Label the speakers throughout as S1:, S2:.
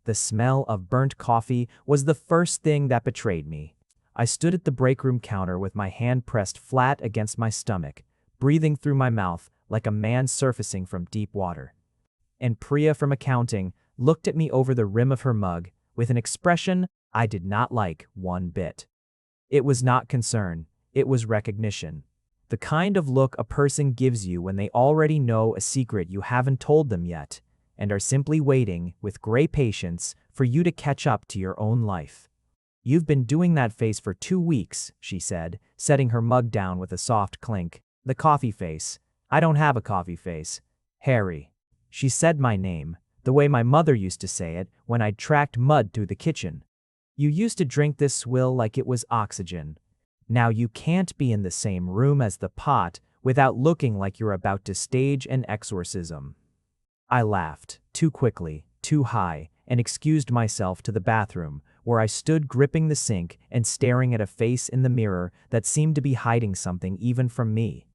S1: The smell of burnt coffee was the first thing that betrayed me. I stood at the break room counter with my hand pressed flat against my stomach, breathing through my mouth like a man surfacing from deep water. And Priya from accounting looked at me over the rim of her mug with an expression I did not like one bit. It was not concern, it was recognition. The kind of look a person gives you when they already know a secret you haven't told them yet, and are simply waiting with great patience for you to catch up to your own life. "You've been doing that face for 2 weeks," she said, setting her mug down with a soft clink. "The coffee face. I don't have a coffee face. Harry." She said my name, the way my mother used to say it when I'd tracked mud through the kitchen. "You used to drink this swill like it was oxygen. Now you can't be in the same room as the pot without looking like you're about to stage an exorcism." I laughed, too quickly, too high, and excused myself to the bathroom, where I stood gripping the sink and staring at a face in the mirror that seemed to be hiding something even from me.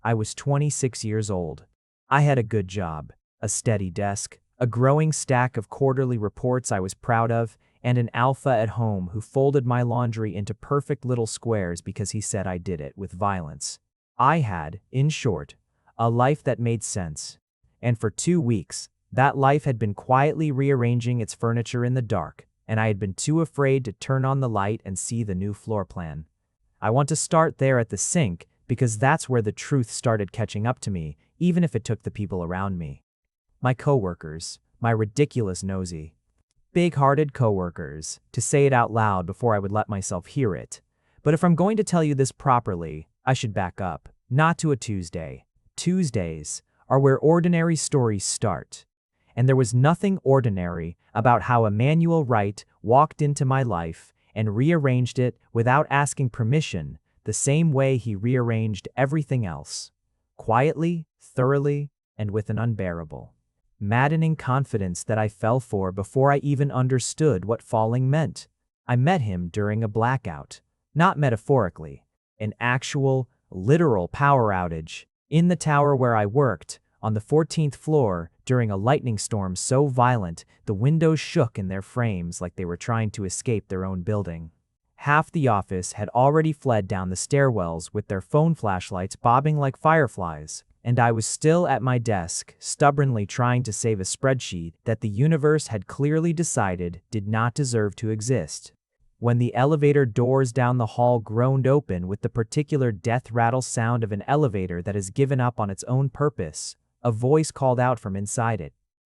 S1: I was 26 years old. I had a good job, a steady desk, a growing stack of quarterly reports I was proud of, and an alpha at home who folded my laundry into perfect little squares because he said I did it with violence. I had, in short, a life that made sense. And for 2 weeks, that life had been quietly rearranging its furniture in the dark, and I had been too afraid to turn on the light and see the new floor plan. I want to start there at the sink because that's where the truth started catching up to me, even if it took the people around me. My coworkers, my ridiculous nosy, big-hearted coworkers, to say it out loud before I would let myself hear it. But if I'm going to tell you this properly, I should back up, not to a Tuesday. Tuesdays are where ordinary stories start. And there was nothing ordinary about how Emmanuel Wright walked into my life and rearranged it without asking permission, the same way he rearranged everything else. Quietly, thoroughly, and with an unbearable, maddening confidence that I fell for before I even understood what falling meant. I met him during a blackout, not metaphorically, an actual, literal power outage, in the tower where I worked, on the 14th floor, during a lightning storm so violent the windows shook in their frames like they were trying to escape their own building. Half the office had already fled down the stairwells with their phone flashlights bobbing like fireflies, and I was still at my desk, stubbornly trying to save a spreadsheet that the universe had clearly decided did not deserve to exist, when the elevator doors down the hall groaned open with the particular death rattle sound of an elevator that has given up on its own purpose. A voice called out from inside it.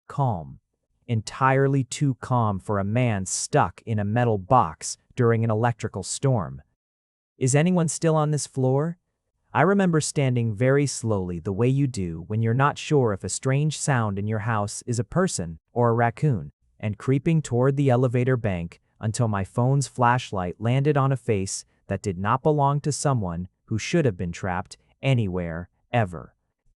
S1: Calm. Entirely too calm for a man stuck in a metal box during an electrical storm. "Is anyone still on this floor?" I remember standing very slowly the way you do when you're not sure if a strange sound in your house is a person or a raccoon, and creeping toward the elevator bank until my phone's flashlight landed on a face that did not belong to someone who should have been trapped anywhere, ever.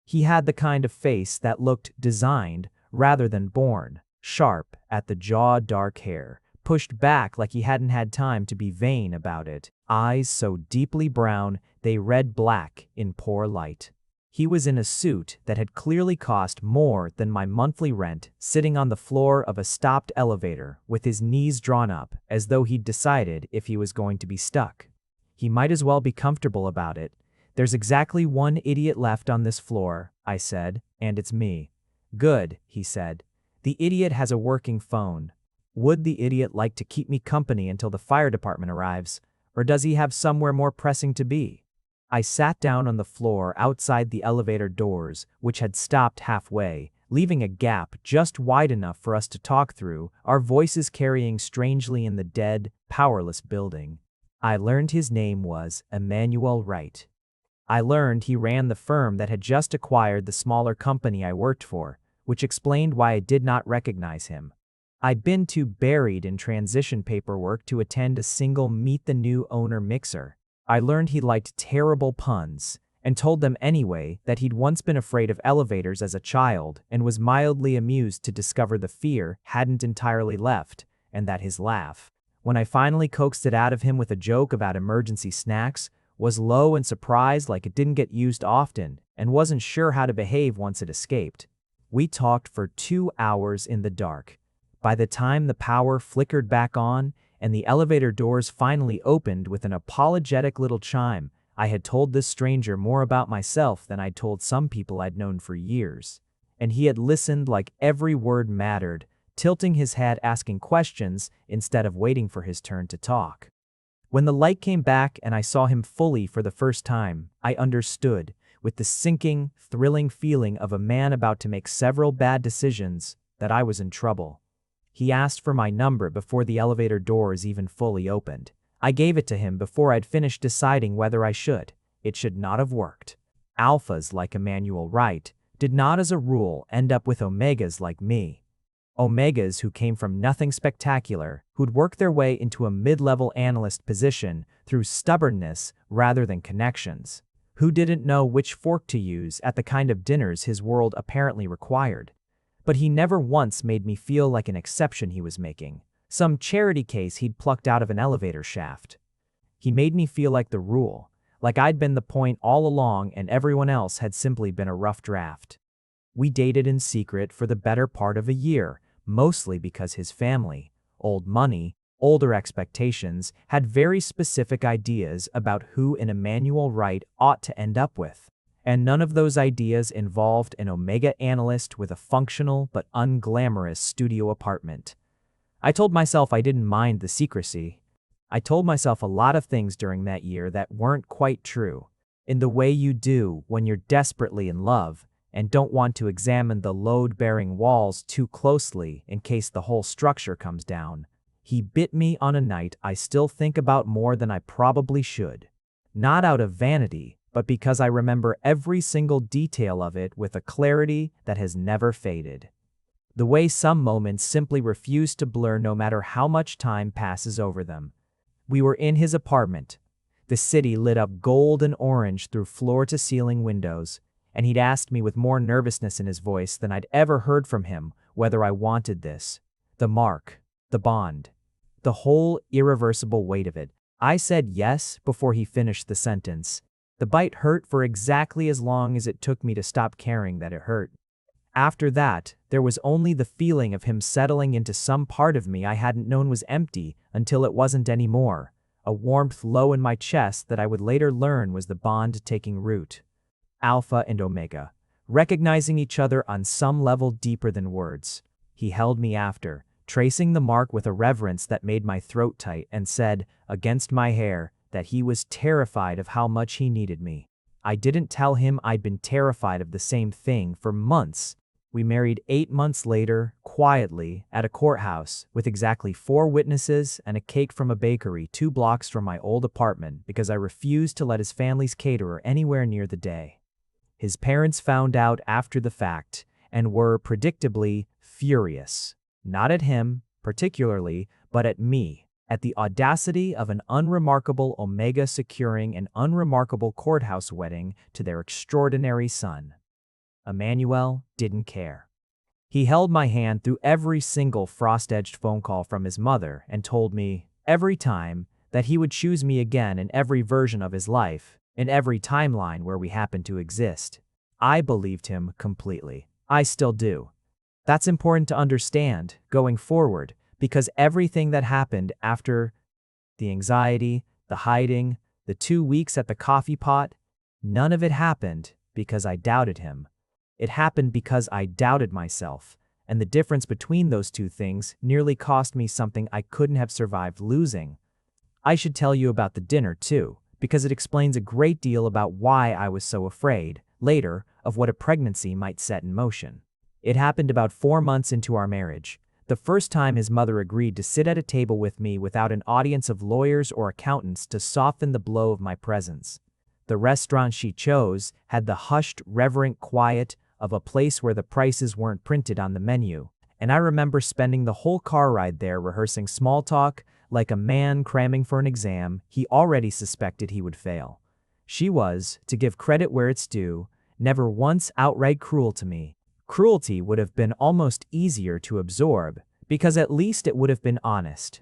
S1: He had the kind of face that looked designed rather than born, sharp at the jaw, dark hair, pushed back like he hadn't had time to be vain about it, eyes so deeply brown they read black in poor light. He was in a suit that had clearly cost more than my monthly rent, sitting on the floor of a stopped elevator with his knees drawn up as though he'd decided if he was going to be stuck. He might as well be comfortable about it. "There's exactly one idiot left on this floor," I said, "and it's me." "Good," he said. "The idiot has a working phone. Would the idiot like to keep me company until the fire department arrives, or does he have somewhere more pressing to be?" I sat down on the floor outside the elevator doors, which had stopped halfway, leaving a gap just wide enough for us to talk through, our voices carrying strangely in the dead, powerless building. I learned his name was Emmanuel Wright. I learned he ran the firm that had just acquired the smaller company I worked for, which explained why I did not recognize him. I'd been too buried in transition paperwork to attend a single Meet the New Owner mixer. I learned he liked terrible puns, and told them anyway that he'd once been afraid of elevators as a child and was mildly amused to discover the fear hadn't entirely left, and that his laugh, when I finally coaxed it out of him with a joke about emergency snacks, was low and surprised like it didn't get used often, and wasn't sure how to behave once it escaped. We talked for 2 hours in the dark. By the time the power flickered back on and the elevator doors finally opened with an apologetic little chime, I had told this stranger more about myself than I'd told some people I'd known for years. And he had listened like every word mattered, tilting his head asking questions instead of waiting for his turn to talk. When the light came back and I saw him fully for the first time, I understood, with the sinking, thrilling feeling of a man about to make several bad decisions, that I was in trouble. He asked for my number before the elevator doors even fully opened. I gave it to him before I'd finished deciding whether I should. It should not have worked. Alphas like Emmanuel Wright did not as a rule end up with omegas like me. Omegas who came from nothing spectacular, who'd worked their way into a mid-level analyst position through stubbornness rather than connections, who didn't know which fork to use at the kind of dinners his world apparently required. But he never once made me feel like an exception he was making, some charity case he'd plucked out of an elevator shaft. He made me feel like the rule, like I'd been the point all along and everyone else had simply been a rough draft. We dated in secret for the better part of a year, mostly because his family, old money, older expectations, had very specific ideas about who an Emmanuel Wright ought to end up with. And none of those ideas involved an Omega analyst with a functional but unglamorous studio apartment. I told myself I didn't mind the secrecy. I told myself a lot of things during that year that weren't quite true, in the way you do when you're desperately in love and don't want to examine the load-bearing walls too closely in case the whole structure comes down. He bit me on a night I still think about more than I probably should. Not out of vanity, but because I remember every single detail of it with a clarity that has never faded. The way some moments simply refuse to blur no matter how much time passes over them. We were in his apartment. The city lit up gold and orange through floor-to-ceiling windows, and he'd asked me with more nervousness in his voice than I'd ever heard from him whether I wanted this. The mark, the bond, the whole irreversible weight of it. I said yes before he finished the sentence. The bite hurt for exactly as long as it took me to stop caring that it hurt. After that, there was only the feeling of him settling into some part of me I hadn't known was empty until it wasn't anymore, a warmth low in my chest that I would later learn was the bond taking root. Alpha and Omega, recognizing each other on some level deeper than words. He held me after, tracing the mark with a reverence that made my throat tight, and said, against my hair, that he was terrified of how much he needed me. I didn't tell him I'd been terrified of the same thing for months. We married 8 months later, quietly, at a courthouse, with exactly 4 witnesses and a cake from a bakery 2 blocks from my old apartment because I refused to let his family's caterer anywhere near the day. His parents found out after the fact and were, predictably, furious. Not at him, particularly, but at me, at the audacity of an unremarkable Omega securing an unremarkable courthouse wedding to their extraordinary son. Emmanuel didn't care. He held my hand through every single frost-edged phone call from his mother and told me, every time, that he would choose me again in every version of his life, in every timeline where we happened to exist. I believed him completely. I still do. That's important to understand, going forward, because everything that happened after the anxiety, the hiding, the 2 weeks at the coffee pot, none of it happened because I doubted him. It happened because I doubted myself, and the difference between those two things nearly cost me something I couldn't have survived losing. I should tell you about the dinner, too, because it explains a great deal about why I was so afraid, later, of what a pregnancy might set in motion. It happened about 4 months into our marriage, the first time his mother agreed to sit at a table with me without an audience of lawyers or accountants to soften the blow of my presence. The restaurant she chose had the hushed, reverent quiet of a place where the prices weren't printed on the menu, and I remember spending the whole car ride there rehearsing small talk like a man cramming for an exam he already suspected he would fail. She was, to give credit where it's due, never once outright cruel to me. Cruelty would have been almost easier to absorb, because at least it would have been honest.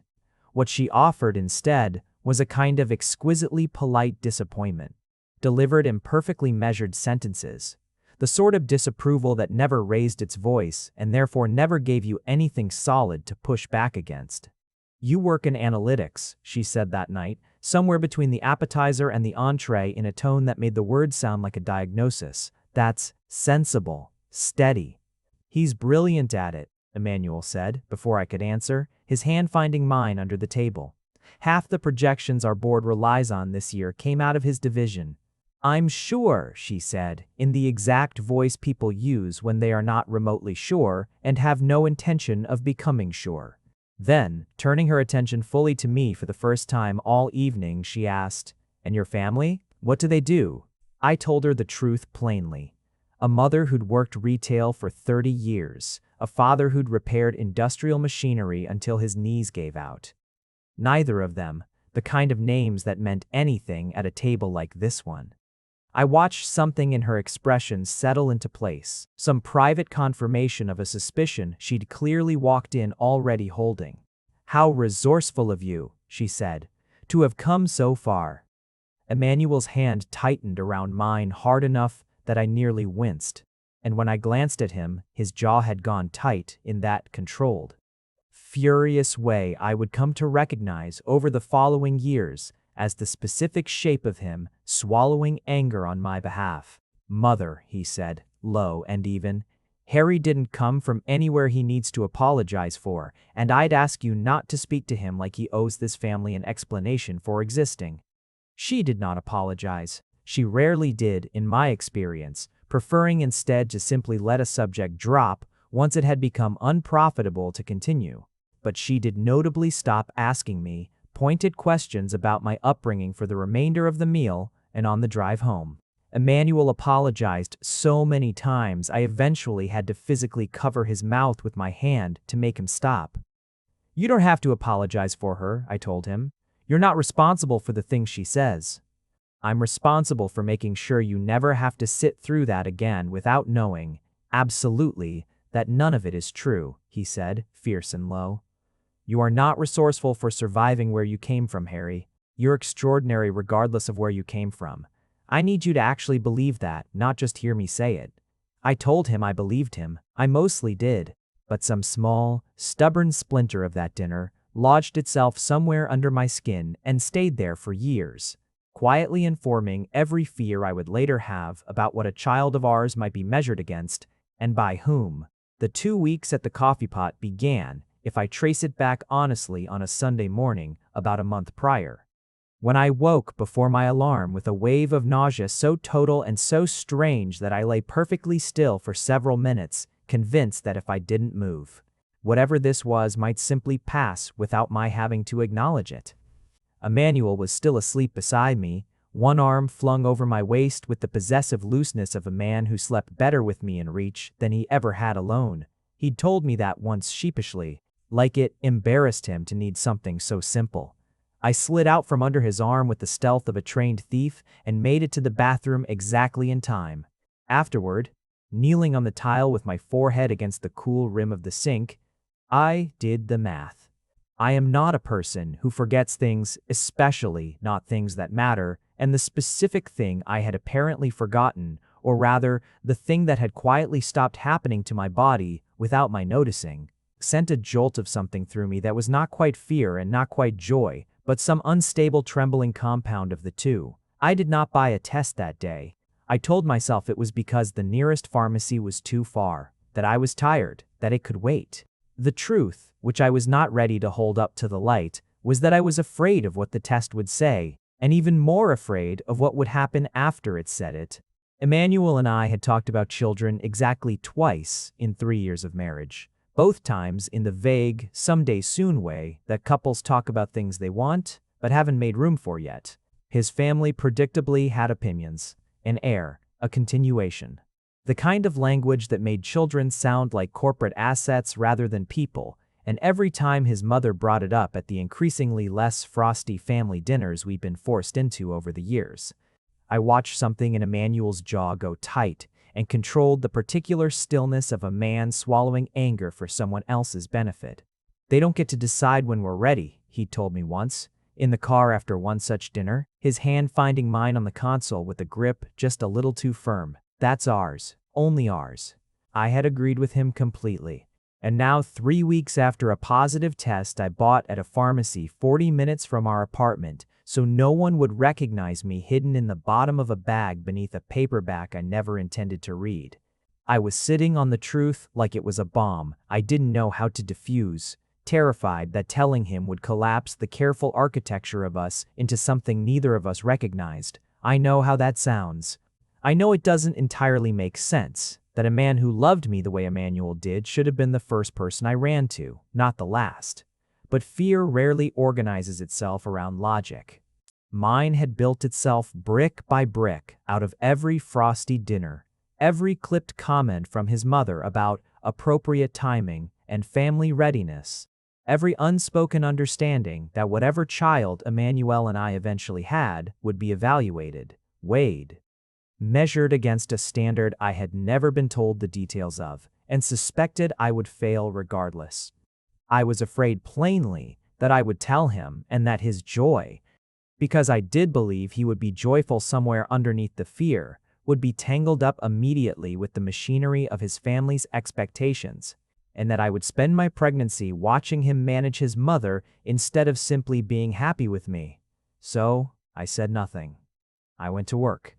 S1: What she offered instead was a kind of exquisitely polite disappointment, delivered in perfectly measured sentences. The sort of disapproval that never raised its voice and therefore never gave you anything solid to push back against. "You work in analytics," she said that night, somewhere between the appetizer and the entree in a tone that made the words sound like a diagnosis. "That's sensible, steady." "He's brilliant at it," Emmanuel said, before I could answer, his hand finding mine under the table. "Half the projections our board relies on this year came out of his division." "I'm sure," she said, in the exact voice people use when they are not remotely sure and have no intention of becoming sure. Then, turning her attention fully to me for the first time all evening, she asked, "And your family? What do they do?" I told her the truth plainly. A mother who'd worked retail for 30 years, a father who'd repaired industrial machinery until his knees gave out. Neither of them, the kind of names that meant anything at a table like this one. I watched something in her expression settle into place, some private confirmation of a suspicion she'd clearly walked in already holding. "How resourceful of you," she said, "to have come so far." Emmanuel's hand tightened around mine hard enough that I nearly winced, and when I glanced at him, his jaw had gone tight in that controlled, furious way I would come to recognize over the following years as the specific shape of him swallowing anger on my behalf. "Mother," he said, low and even, "Harry didn't come from anywhere he needs to apologize for, and I'd ask you not to speak to him like he owes this family an explanation for existing." She did not apologize. She rarely did, in my experience, preferring instead to simply let a subject drop once it had become unprofitable to continue. But she did notably stop asking me pointed questions about my upbringing for the remainder of the meal and on the drive home. Emmanuel apologized so many times I eventually had to physically cover his mouth with my hand to make him stop. "You don't have to apologize for her," I told him. "You're not responsible for the things she says." "I'm responsible for making sure you never have to sit through that again without knowing, absolutely, that none of it is true," he said, fierce and low. "You are not resourceful for surviving where you came from, Harry. You're extraordinary regardless of where you came from. I need you to actually believe that, not just hear me say it." I told him I believed him. I mostly did. But some small, stubborn splinter of that dinner lodged itself somewhere under my skin and stayed there for years, quietly informing every fear I would later have about what a child of ours might be measured against, and by whom. The 2 weeks at the coffee pot began, if I trace it back honestly, on a Sunday morning about a month prior, when I woke before my alarm with a wave of nausea so total and so strange that I lay perfectly still for several minutes, convinced that if I didn't move, whatever this was might simply pass without my having to acknowledge it. Emmanuel was still asleep beside me, one arm flung over my waist with the possessive looseness of a man who slept better with me in reach than he ever had alone. He'd told me that once sheepishly, like it embarrassed him to need something so simple. I slid out from under his arm with the stealth of a trained thief and made it to the bathroom exactly in time. Afterward, kneeling on the tile with my forehead against the cool rim of the sink, I did the math. I am not a person who forgets things, especially not things that matter, and the specific thing I had apparently forgotten, or rather, the thing that had quietly stopped happening to my body without my noticing, sent a jolt of something through me that was not quite fear and not quite joy, but some unstable trembling compound of the two. I did not buy a test that day. I told myself it was because the nearest pharmacy was too far, that I was tired, that it could wait. The truth, which I was not ready to hold up to the light, was that I was afraid of what the test would say, and even more afraid of what would happen after it said it. Emmanuel and I had talked about children exactly twice in 3 years of marriage. Both times in the vague, someday soon way that couples talk about things they want, but haven't made room for yet. His family predictably had opinions, an heir, a continuation. The kind of language that made children sound like corporate assets rather than people, and every time his mother brought it up at the increasingly less frosty family dinners we'd been forced into over the years, I watched something in Emmanuel's jaw go tight and controlled the particular stillness of a man swallowing anger for someone else's benefit. "They don't get to decide when we're ready," he'd told me once, in the car after one such dinner, his hand finding mine on the console with a grip just a little too firm. "That's ours. only ours. I had agreed with him completely. And now 3 weeks after a positive test I bought at a pharmacy 40 minutes from our apartment, so no one would recognize me hidden in the bottom of a bag beneath a paperback I never intended to read. I was sitting on the truth like it was a bomb I didn't know how to defuse, terrified that telling him would collapse the careful architecture of us into something neither of us recognized. I know how that sounds. I know it doesn't entirely make sense, that a man who loved me the way Emmanuel did should have been the first person I ran to, not the last. But fear rarely organizes itself around logic. Mine had built itself brick by brick out of every frosty dinner, every clipped comment from his mother about appropriate timing and family readiness, every unspoken understanding that whatever child Emmanuel and I eventually had would be evaluated, weighed, measured against a standard I had never been told the details of, and suspected I would fail regardless. I was afraid plainly that I would tell him and that his joy, because I did believe he would be joyful somewhere underneath the fear, would be tangled up immediately with the machinery of his family's expectations, and that I would spend my pregnancy watching him manage his mother instead of simply being happy with me. So, I said nothing. I went to work.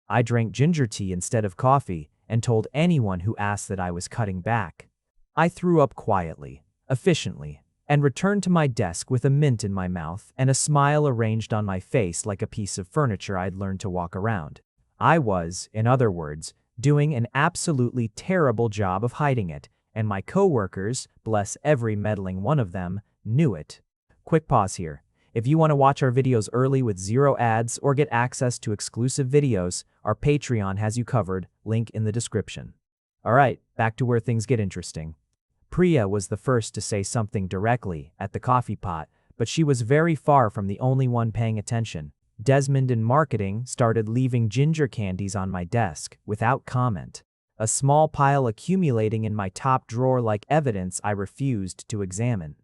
S1: I drank ginger tea instead of coffee and told anyone who asked that I was cutting back. I threw up quietly, efficiently, and returned to my desk with a mint in my mouth and a smile arranged on my face like a piece of furniture I'd learned to walk around. I was, in other words, doing an absolutely terrible job of hiding it, and my coworkers, bless every meddling one of them, knew it. Quick pause here. If you want to watch our videos early with zero ads or get access to exclusive videos, our Patreon has you covered, link in the description. Alright, back to where things get interesting. Priya was the first to say something directly at the coffee pot, but she was very far from the only one paying attention. Desmond in marketing started leaving ginger candies on my desk without comment, a small pile accumulating in my top drawer like evidence I refused to examine.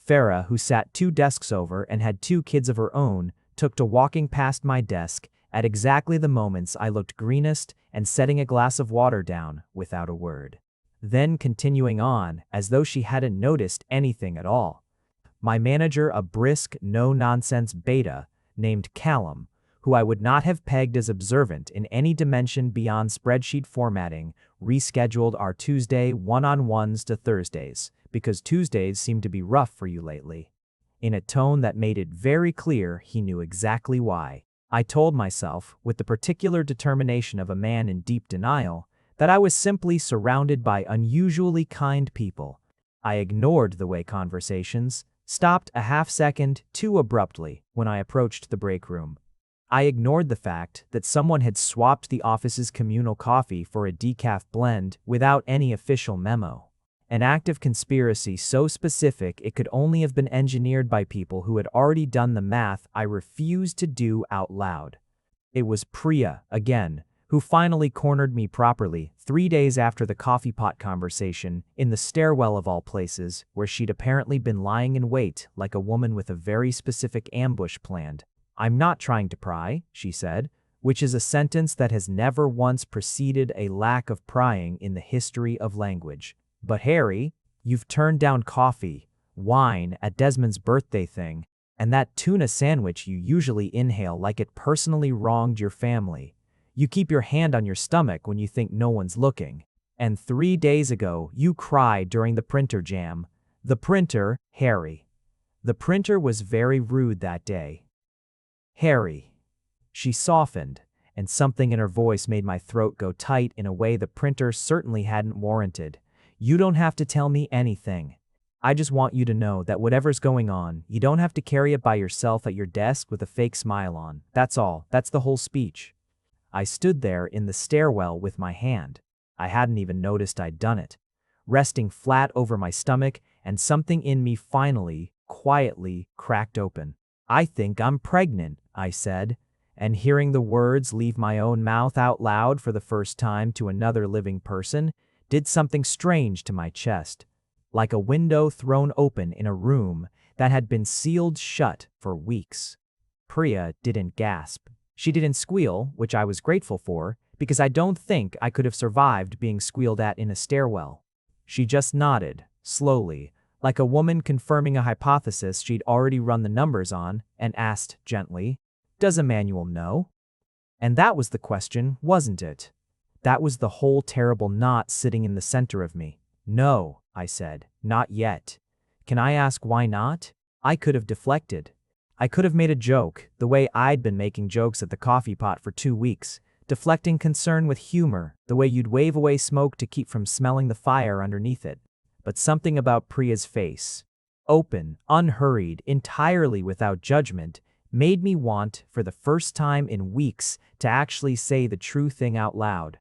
S1: Farah, who sat 2 desks over and had 2 kids of her own, took to walking past my desk at exactly the moments I looked greenest and setting a glass of water down without a word. Then continuing on as though she hadn't noticed anything at all. My manager, a brisk, no-nonsense beta named Callum, who I would not have pegged as observant in any dimension beyond spreadsheet formatting, rescheduled our Tuesday one-on-ones to Thursdays, because Tuesdays seemed to be rough for you lately. In a tone that made it very clear he knew exactly why. I told myself, with the particular determination of a man in deep denial, that I was simply surrounded by unusually kind people. I ignored the way conversations stopped a half-second too abruptly when I approached the break room. I ignored the fact that someone had swapped the office's communal coffee for a decaf blend without any official memo. An act of conspiracy so specific it could only have been engineered by people who had already done the math I refused to do out loud. It was Priya, again, who finally cornered me properly 3 days after the coffee pot conversation in the stairwell of all places, where she'd apparently been lying in wait like a woman with a very specific ambush planned. "I'm not trying to pry," she said, which is a sentence that has never once preceded a lack of prying in the history of language. "But Harry, you've turned down coffee, wine at Desmond's birthday thing, and that tuna sandwich you usually inhale like it personally wronged your family. You keep your hand on your stomach when you think no one's looking. And 3 days ago, you cried during the printer jam. The printer, Harry. The printer was very rude that day. Harry." She softened, and something in her voice made my throat go tight in a way the printer certainly hadn't warranted. "You don't have to tell me anything. I just want you to know that whatever's going on, you don't have to carry it by yourself at your desk with a fake smile on. That's all. That's the whole speech." I stood there in the stairwell with my hand. I hadn't even noticed I'd done it, resting flat over my stomach, and something in me finally, quietly, cracked open. "I think I'm pregnant," I said, and hearing the words leave my own mouth out loud for the first time to another living person did something strange to my chest, like a window thrown open in a room that had been sealed shut for weeks. Priya didn't gasp. She didn't squeal, which I was grateful for, because I don't think I could have survived being squealed at in a stairwell. She just nodded, slowly, like a woman confirming a hypothesis she'd already run the numbers on, and asked gently, "Does Emmanuel know?" And that was the question, wasn't it? That was the whole terrible knot sitting in the center of me. "No," I said, "not yet." "Can I ask why not?" I could have deflected. I could have made a joke, the way I'd been making jokes at the coffee pot for 2 weeks, deflecting concern with humor, the way you'd wave away smoke to keep from smelling the fire underneath it. But something about Priya's face, open, unhurried, entirely without judgment, made me want, for the first time in weeks, to actually say the true thing out loud.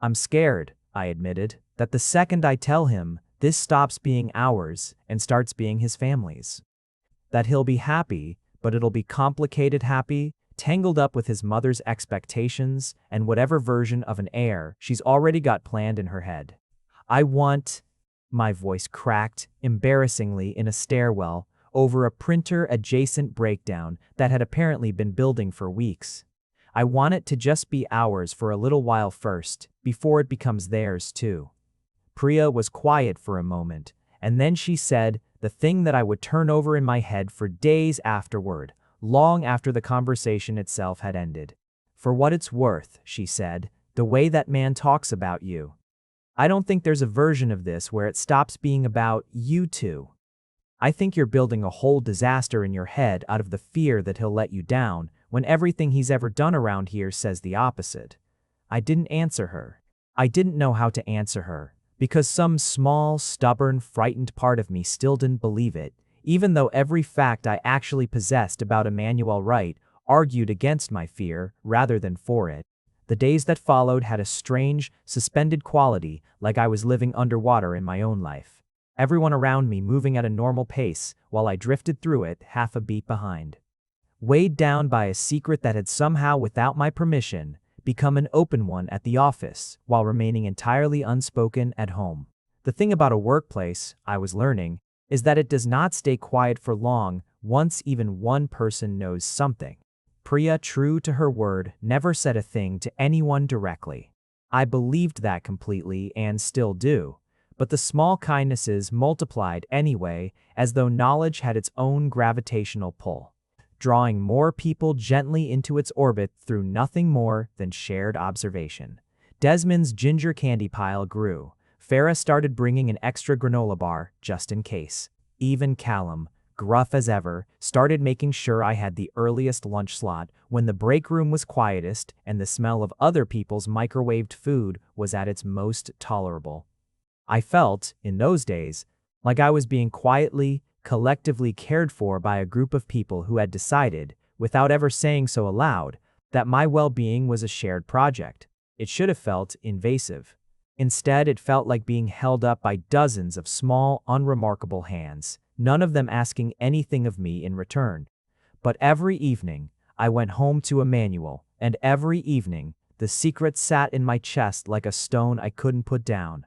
S1: "I'm scared," I admitted, "that the second I tell him, this stops being ours and starts being his family's. That he'll be happy, but it'll be complicated happy, tangled up with his mother's expectations and whatever version of an heir she's already got planned in her head. I want—" My voice cracked, embarrassingly, in a stairwell, over a printer-adjacent breakdown that had apparently been building for weeks. "I want it to just be ours for a little while first, before it becomes theirs too." Priya was quiet for a moment, and then she said the thing that I would turn over in my head for days afterward, long after the conversation itself had ended. "For what it's worth," she said, "the way that man talks about you. I don't think there's a version of this where it stops being about you two. I think you're building a whole disaster in your head out of the fear that he'll let you down, when everything he's ever done around here says the opposite." I didn't answer her. I didn't know how to answer her, because some small, stubborn, frightened part of me still didn't believe it, even though every fact I actually possessed about Emmanuel Wright argued against my fear rather than for it. The days that followed had a strange, suspended quality, like I was living underwater in my own life. Everyone around me moving at a normal pace, while I drifted through it half a beat behind. Weighed down by a secret that had somehow, without my permission, become an open one at the office, while remaining entirely unspoken at home. The thing about a workplace, I was learning, is that it does not stay quiet for long once even one person knows something. Priya, true to her word, never said a thing to anyone directly. I believed that completely and still do, but the small kindnesses multiplied anyway, as though knowledge had its own gravitational pull, drawing more people gently into its orbit through nothing more than shared observation. Desmond's ginger candy pile grew. Farah started bringing an extra granola bar, just in case. Even Callum, gruff as ever, started making sure I had the earliest lunch slot when the break room was quietest and the smell of other people's microwaved food was at its most tolerable. I felt, in those days, like I was being quietly, collectively cared for by a group of people who had decided, without ever saying so aloud, that my well-being was a shared project. It should have felt invasive. Instead, it felt like being held up by dozens of small, unremarkable hands, none of them asking anything of me in return. But every evening, I went home to Emmanuel, and every evening, the secret sat in my chest like a stone I couldn't put down.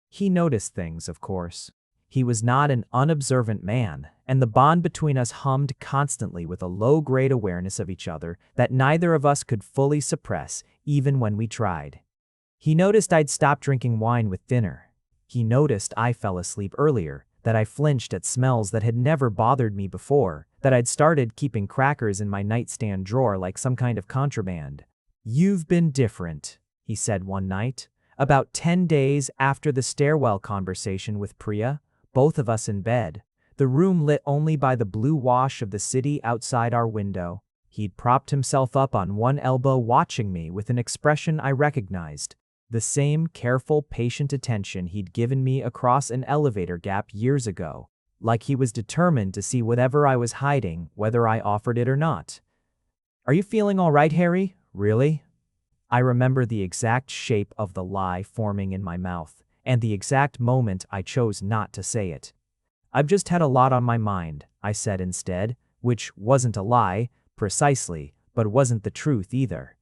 S1: He noticed things, of course. He was not an unobservant man, and the bond between us hummed constantly with a low-grade awareness of each other that neither of us could fully suppress, even when we tried. He noticed I'd stopped drinking wine with dinner. He noticed I fell asleep earlier, that I flinched at smells that had never bothered me before, that I'd started keeping crackers in my nightstand drawer like some kind of contraband. "You've been different," he said one night, about 10 days after the stairwell conversation with Priya, both of us in bed, the room lit only by the blue wash of the city outside our window. He'd propped himself up on one elbow watching me with an expression I recognized. The same careful, patient attention he'd given me across an elevator gap years ago, like he was determined to see whatever I was hiding, whether I offered it or not. "Are you feeling all right, Harry? Really?" I remember the exact shape of the lie forming in my mouth, and the exact moment I chose not to say it. "I've just had a lot on my mind," I said instead, which wasn't a lie, precisely, but wasn't the truth either.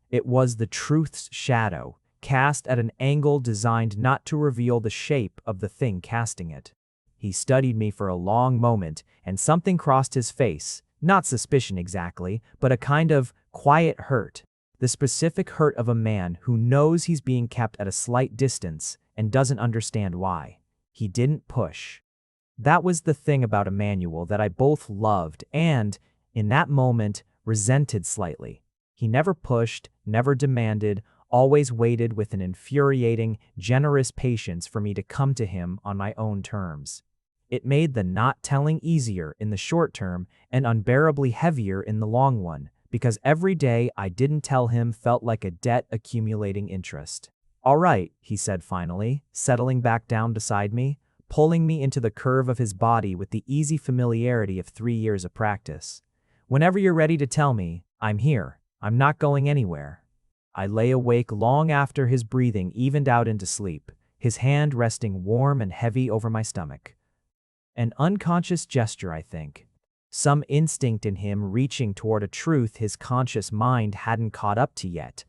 S1: It was the truth's shadow, cast at an angle designed not to reveal the shape of the thing casting it. He studied me for a long moment, and something crossed his face, not suspicion exactly, but a kind of quiet hurt. The specific hurt of a man who knows he's being kept at a slight distance and doesn't understand why. He didn't push. That was the thing about Emmanuel that I both loved and, in that moment, resented slightly. He never pushed, never demanded, always waited with an infuriating, generous patience for me to come to him on my own terms. It made the not telling easier in the short term and unbearably heavier in the long one, because every day I didn't tell him felt like a debt accumulating interest. "All right," he said finally, settling back down beside me, pulling me into the curve of his body with the easy familiarity of 3 years of practice. "Whenever you're ready to tell me, I'm here. I'm not going anywhere." I lay awake long after his breathing evened out into sleep, his hand resting warm and heavy over my stomach. An unconscious gesture, I think. Some instinct in him reaching toward a truth his conscious mind hadn't caught up to yet.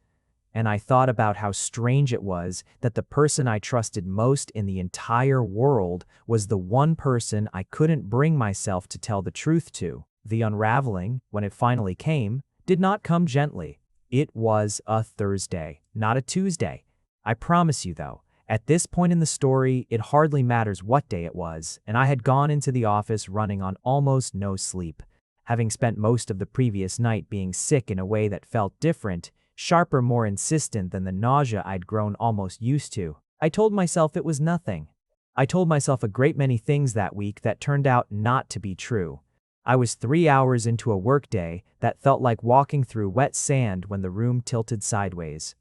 S1: And I thought about how strange it was that the person I trusted most in the entire world was the one person I couldn't bring myself to tell the truth to. The unraveling, when it finally came, did not come gently. It was a Thursday, not a Tuesday. I promise you, though, at this point in the story, it hardly matters what day it was, and I had gone into the office running on almost no sleep, having spent most of the previous night being sick in a way that felt different, sharper, more insistent than the nausea I'd grown almost used to. I told myself it was nothing. I told myself a great many things that week that turned out not to be true. I was 3 hours into a workday that felt like walking through wet sand when the room tilted sideways.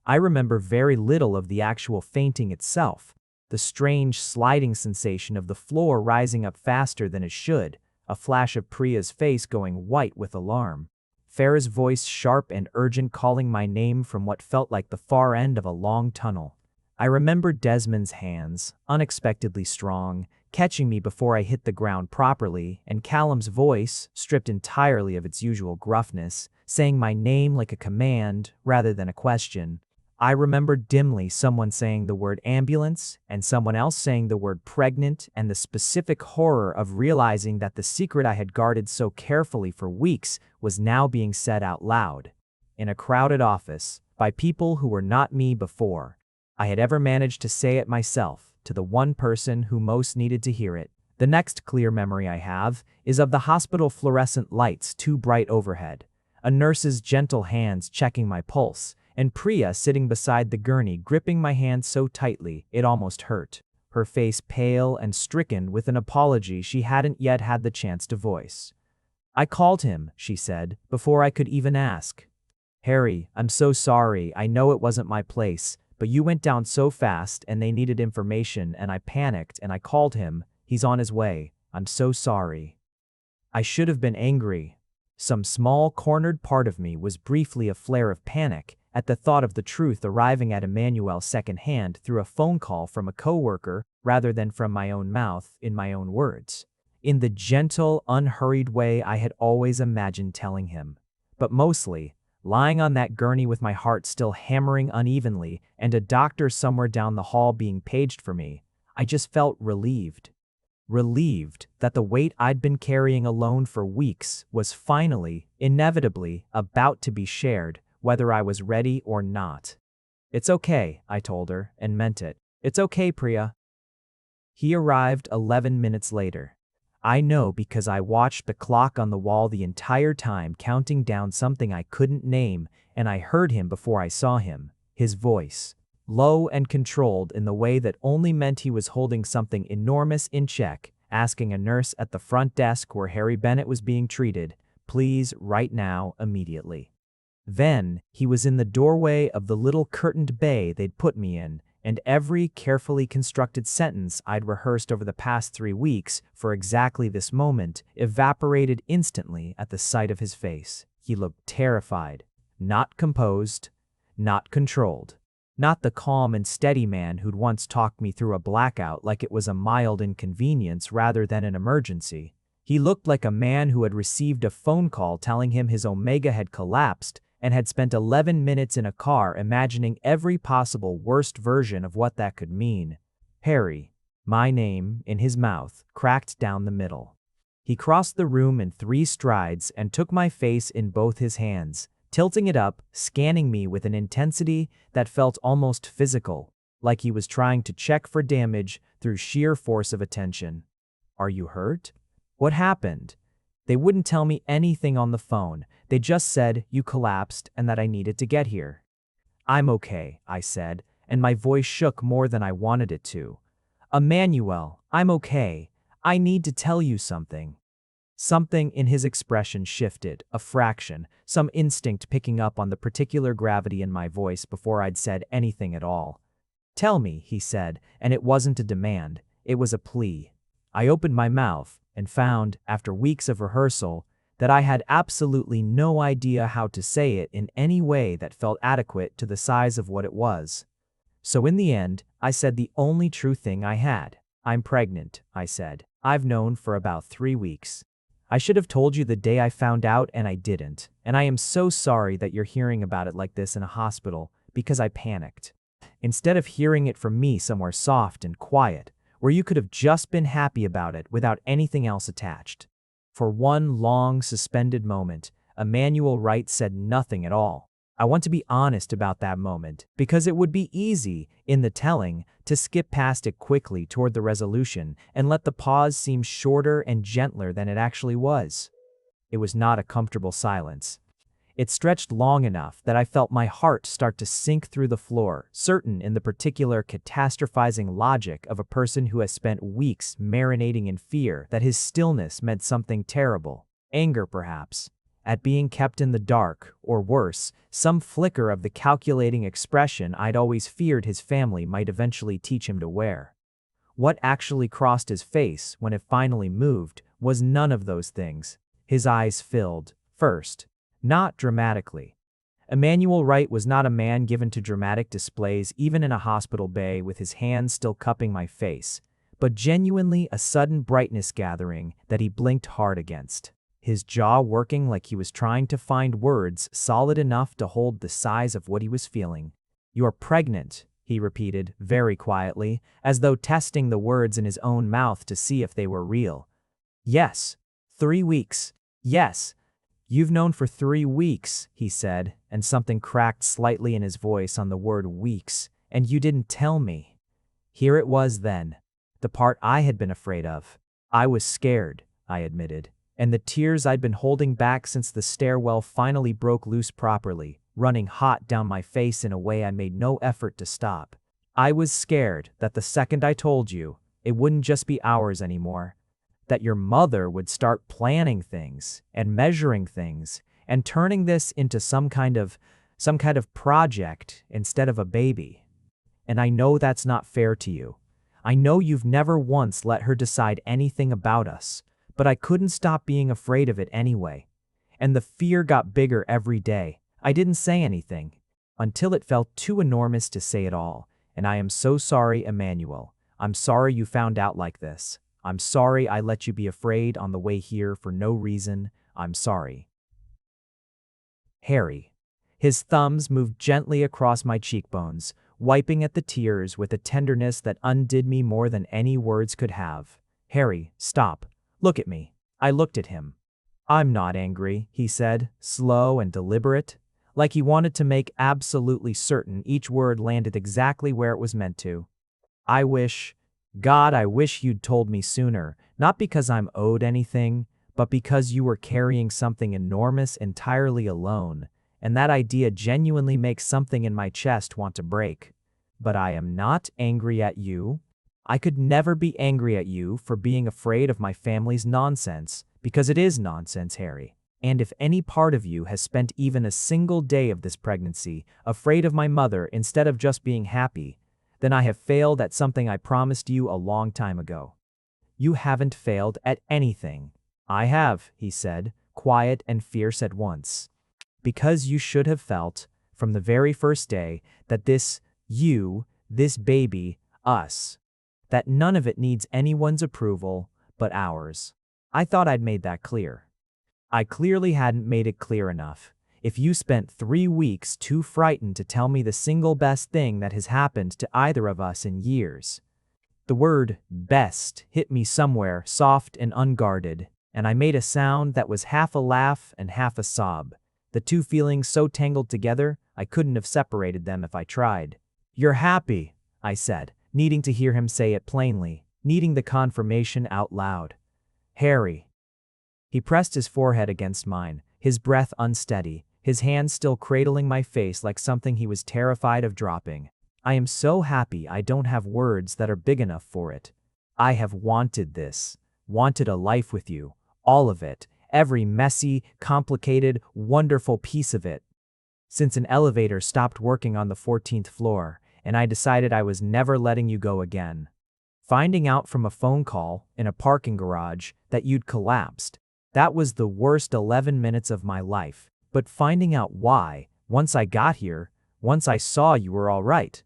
S1: I remember very little of the actual fainting itself, the strange sliding sensation of the floor rising up faster than it should, a flash of Priya's face going white with alarm, Farah's voice sharp and urgent calling my name from what felt like the far end of a long tunnel. I remember Desmond's hands, unexpectedly strong, catching me before I hit the ground properly, and Callum's voice, stripped entirely of its usual gruffness, saying my name like a command rather than a question. I remember dimly someone saying the word ambulance and someone else saying the word pregnant, and the specific horror of realizing that the secret I had guarded so carefully for weeks was now being said out loud. In a crowded office, by people who were not me before. I had ever managed to say it myself, to the one person who most needed to hear it. The next clear memory I have is of the hospital fluorescent lights too bright overhead, a nurse's gentle hands checking my pulse, and Priya sitting beside the gurney gripping my hand so tightly it almost hurt, her face pale and stricken with an apology she hadn't yet had the chance to voice. "I called him," she said, before I could even ask. "Harry, I'm so sorry. I know it wasn't my place, but you went down so fast and they needed information and I panicked and I called him. He's on his way. I'm so sorry." I should have been angry. Some small cornered part of me was briefly a flare of panic at the thought of the truth arriving at Emmanuel secondhand through a phone call from a coworker rather than from my own mouth in my own words, in the gentle, unhurried way I had always imagined telling him. But mostly, lying on that gurney with my heart still hammering unevenly and a doctor somewhere down the hall being paged for me, I just felt relieved. Relieved that the weight I'd been carrying alone for weeks was finally, inevitably, about to be shared, whether I was ready or not. "It's okay," I told her, and meant it. "It's okay, Priya." He arrived 11 minutes later. I know because I watched the clock on the wall the entire time counting down something I couldn't name, and I heard him before I saw him, his voice, low and controlled in the way that only meant he was holding something enormous in check, asking a nurse at the front desk where Harry Bennett was being treated, "Please, right now, immediately." Then, he was in the doorway of the little curtained bay they'd put me in, and every carefully constructed sentence I'd rehearsed over the past 3 weeks for exactly this moment evaporated instantly at the sight of his face. He looked terrified, not composed, not controlled. Not the calm and steady man who'd once talked me through a blackout like it was a mild inconvenience rather than an emergency. He looked like a man who had received a phone call telling him his Omega had collapsed and had spent 11 minutes in a car imagining every possible worst version of what that could mean. Harry, my name, in his mouth, cracked down the middle. He crossed the room in 3 strides and took my face in both his hands, tilting it up, scanning me with an intensity that felt almost physical, like he was trying to check for damage through sheer force of attention. "Are you hurt? What happened?" They wouldn't tell me anything on the phone. They just said you collapsed and that I needed to get here. "I'm okay," I said, and my voice shook more than I wanted it to. "Emmanuel, I'm okay. I need to tell you something." Something in his expression shifted, a fraction, some instinct picking up on the particular gravity in my voice before I'd said anything at all. "Tell me," he said, and it wasn't a demand, it was a plea. I opened my mouth and found, after weeks of rehearsal, that I had absolutely no idea how to say it in any way that felt adequate to the size of what it was. So in the end, I said the only true thing I had. "I'm pregnant," I said. "I've known for about 3 weeks. I should have told you the day I found out and I didn't, and I am so sorry that you're hearing about it like this in a hospital because I panicked. Instead of hearing it from me somewhere soft and quiet, where you could have just been happy about it without anything else attached." For one long, suspended moment, Emmanuel Wright said nothing at all. I want to be honest about that moment, because it would be easy, in the telling, to skip past it quickly toward the resolution and let the pause seem shorter and gentler than it actually was. It was not a comfortable silence. It stretched long enough that I felt my heart start to sink through the floor, certain in the particular catastrophizing logic of a person who has spent weeks marinating in fear that his stillness meant something terrible, anger perhaps, at being kept in the dark, or worse, some flicker of the calculating expression I'd always feared his family might eventually teach him to wear. What actually crossed his face when it finally moved was none of those things. His eyes filled, first. Not dramatically. Emmanuel Wright was not a man given to dramatic displays even in a hospital bay with his hands still cupping my face, but genuinely a sudden brightness gathering that he blinked hard against. His jaw working like he was trying to find words solid enough to hold the size of what he was feeling. "You're pregnant," he repeated, very quietly, as though testing the words in his own mouth to see if they were real. "Yes. 3 weeks. Yes. You've known for 3 weeks," he said, and something cracked slightly in his voice on the word weeks, "and you didn't tell me." Here it was then, the part I had been afraid of. I was scared, I admitted, and the tears I'd been holding back since the stairwell finally broke loose properly, running hot down my face in a way I made no effort to stop. I was scared that the second I told you, it wouldn't just be ours anymore. That your mother would start planning things and measuring things and turning this into some kind of project instead of a baby. And I know that's not fair to you. I know you've never once let her decide anything about us, but I couldn't stop being afraid of it anyway. And the fear got bigger every day. I didn't say anything until it felt too enormous to say it all. And I am so sorry, Emmanuel. I'm sorry you found out like this. I'm sorry I let you be afraid on the way here for no reason. I'm sorry. Harry. His thumbs moved gently across my cheekbones, wiping at the tears with a tenderness that undid me more than any words could have. "Harry, stop. Look at me." I looked at him. "I'm not angry," he said, slow and deliberate, like he wanted to make absolutely certain each word landed exactly where it was meant to. I wish you'd told me sooner, not because I'm owed anything, but because you were carrying something enormous entirely alone, and that idea genuinely makes something in my chest want to break. But I am not angry at you. I could never be angry at you for being afraid of my family's nonsense, because it is nonsense, Harry. And if any part of you has spent even a single day of this pregnancy afraid of my mother instead of just being happy, then I have failed at something I promised you a long time ago. You haven't failed at anything. I have, he said, quiet and fierce at once. Because you should have felt, from the very first day, that this baby, us, that none of it needs anyone's approval but ours. I thought I'd made that clear. I clearly hadn't made it clear enough. If you spent 3 weeks too frightened to tell me the single best thing that has happened to either of us in years. The word best hit me somewhere soft and unguarded, and I made a sound that was half a laugh and half a sob. the two feelings so tangled together I couldn't have separated them if I tried. "You're happy," I said, needing to hear him say it plainly, needing the confirmation out loud. "Harry." He pressed his forehead against mine, his breath unsteady, his hands still cradling my face like something he was terrified of dropping. "I am so happy I don't have words that are big enough for it. I have wanted this, wanted a life with you, all of it, every messy, complicated, wonderful piece of it. Since an elevator stopped working on the 14th floor, and I decided I was never letting you go again. Finding out from a phone call in a parking garage that you'd collapsed, that was the worst 11 minutes of my life. But finding out why, once I got here, once I saw you were all right.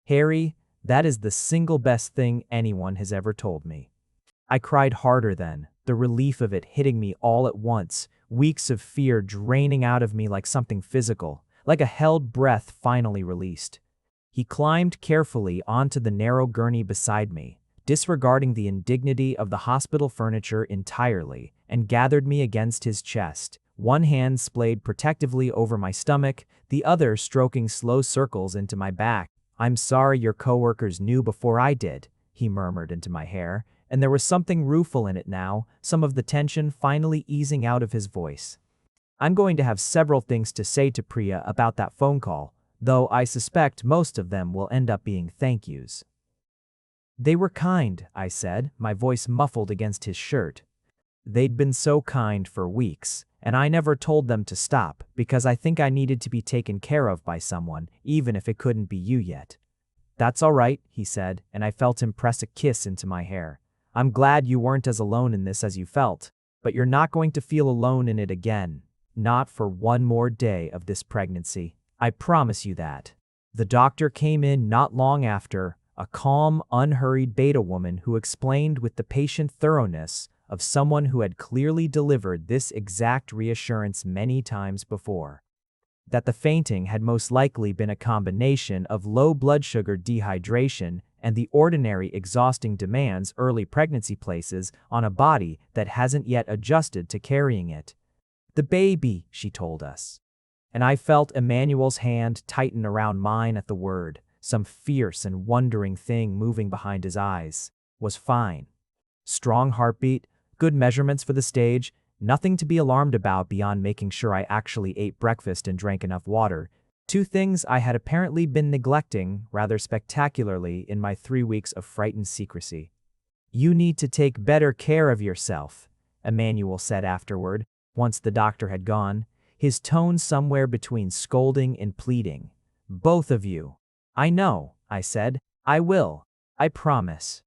S1: Harry, that is the single best thing anyone has ever told me." I cried harder then, the relief of it hitting me all at once, weeks of fear draining out of me like something physical, like a held breath finally released. He climbed carefully onto the narrow gurney beside me, disregarding the indignity of the hospital furniture entirely, and gathered me against his chest, one hand splayed protectively over my stomach, the other stroking slow circles into my back. "I'm sorry your coworkers knew before I did," he murmured into my hair, and there was something rueful in it now, some of the tension finally easing out of his voice. "I'm going to have several things to say to Priya about that phone call, though I suspect most of them will end up being thank yous." "They were kind," I said, my voice muffled against his shirt. "They'd been so kind for weeks, and I never told them to stop because I think I needed to be taken care of by someone, even if it couldn't be you yet." "That's all right," he said, and I felt him press a kiss into my hair. "I'm glad you weren't as alone in this as you felt, but you're not going to feel alone in it again. Not for one more day of this pregnancy. I promise you that." The doctor came in not long after, a calm, unhurried beta woman who explained with the patient thoroughness of someone who had clearly delivered this exact reassurance many times before. That the fainting had most likely been a combination of low blood sugar dehydration and the ordinary exhausting demands early pregnancy places on a body that hasn't yet adjusted to carrying it. "The baby," she told us. And I felt Emmanuel's hand tighten around mine at the word, some fierce and wondering thing moving behind his eyes. "Was fine. Strong heartbeat, good measurements for the stage, nothing to be alarmed about beyond making sure I actually ate breakfast and drank enough water, two things I had apparently been neglecting rather spectacularly in my 3 weeks of frightened secrecy. You need to take better care of yourself," Emmanuel said afterward, once the doctor had gone, his tone somewhere between scolding and pleading. "Both of you." "I know," I said. "I will. I promise.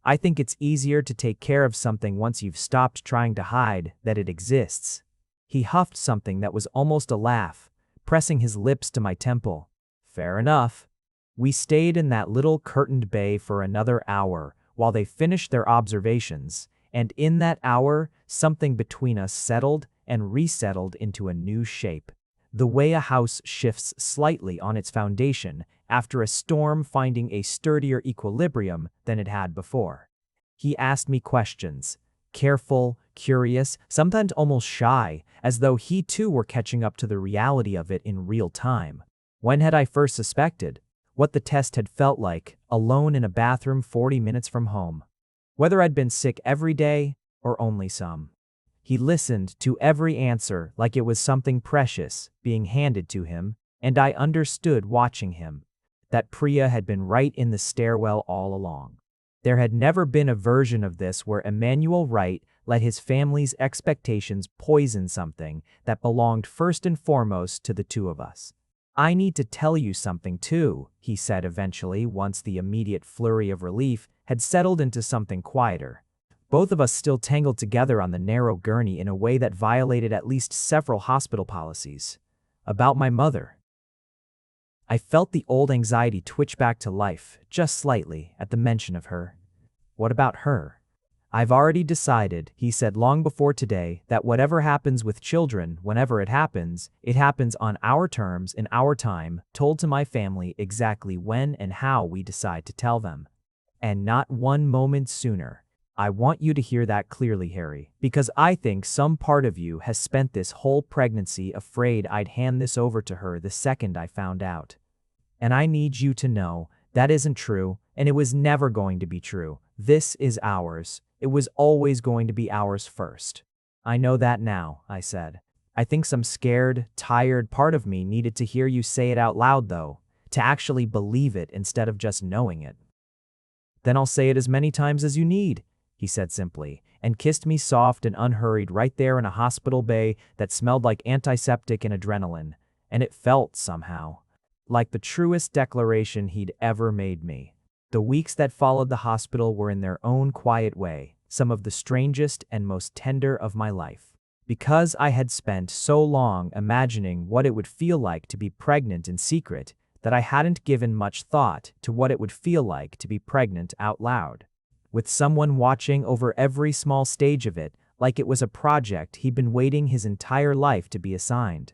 S1: I think it's easier to take care of something once you've stopped trying to hide that it exists." He huffed something that was almost a laugh, pressing his lips to my temple. "Fair enough." We stayed in that little curtained bay for another hour while they finished their observations, and in that hour, something between us settled and resettled into a new shape. The way a house shifts slightly on its foundation after a storm finding a sturdier equilibrium than it had before. He asked me questions, careful, curious, sometimes almost shy, as though he too were catching up to the reality of it in real time. When had I first suspected? What the test had felt like, alone in a bathroom 40 minutes from home. Whether I'd been sick every day or only some. He listened to every answer like it was something precious being handed to him, and I understood watching him that Priya had been right in the stairwell all along. There had never been a version of this where Emmanuel Wright let his family's expectations poison something that belonged first and foremost to the two of us. "I need to tell you something too," he said eventually once the immediate flurry of relief had settled into something quieter. Both of us still tangled together on the narrow gurney in a way that violated at least several hospital policies. "About my mother." I felt the old anxiety twitch back to life, just slightly, at the mention of her. "What about her?" "I've already decided," he said long before today, "that whatever happens with children, whenever it happens on our terms, in our time, told to my family exactly when and how we decide to tell them. And not one moment sooner. I want you to hear that clearly, Harry, because I think some part of you has spent this whole pregnancy afraid I'd hand this over to her the second I found out. And I need you to know that isn't true, and it was never going to be true. This is ours. It was always going to be ours first. I know that now, I said. I think some scared, tired part of me needed to hear you say it out loud, though, to actually believe it instead of just knowing it. Then I'll say it as many times as you need, he said simply, and kissed me soft and unhurried right there in a hospital bay that smelled like antiseptic and adrenaline, and it felt, somehow, like the truest declaration he'd ever made me. The weeks that followed the hospital were in their own quiet way, some of the strangest and most tender of my life. Because I had spent so long imagining what it would feel like to be pregnant in secret, that I hadn't given much thought to what it would feel like to be pregnant out loud, with someone watching over every small stage of it like it was a project he'd been waiting his entire life to be assigned.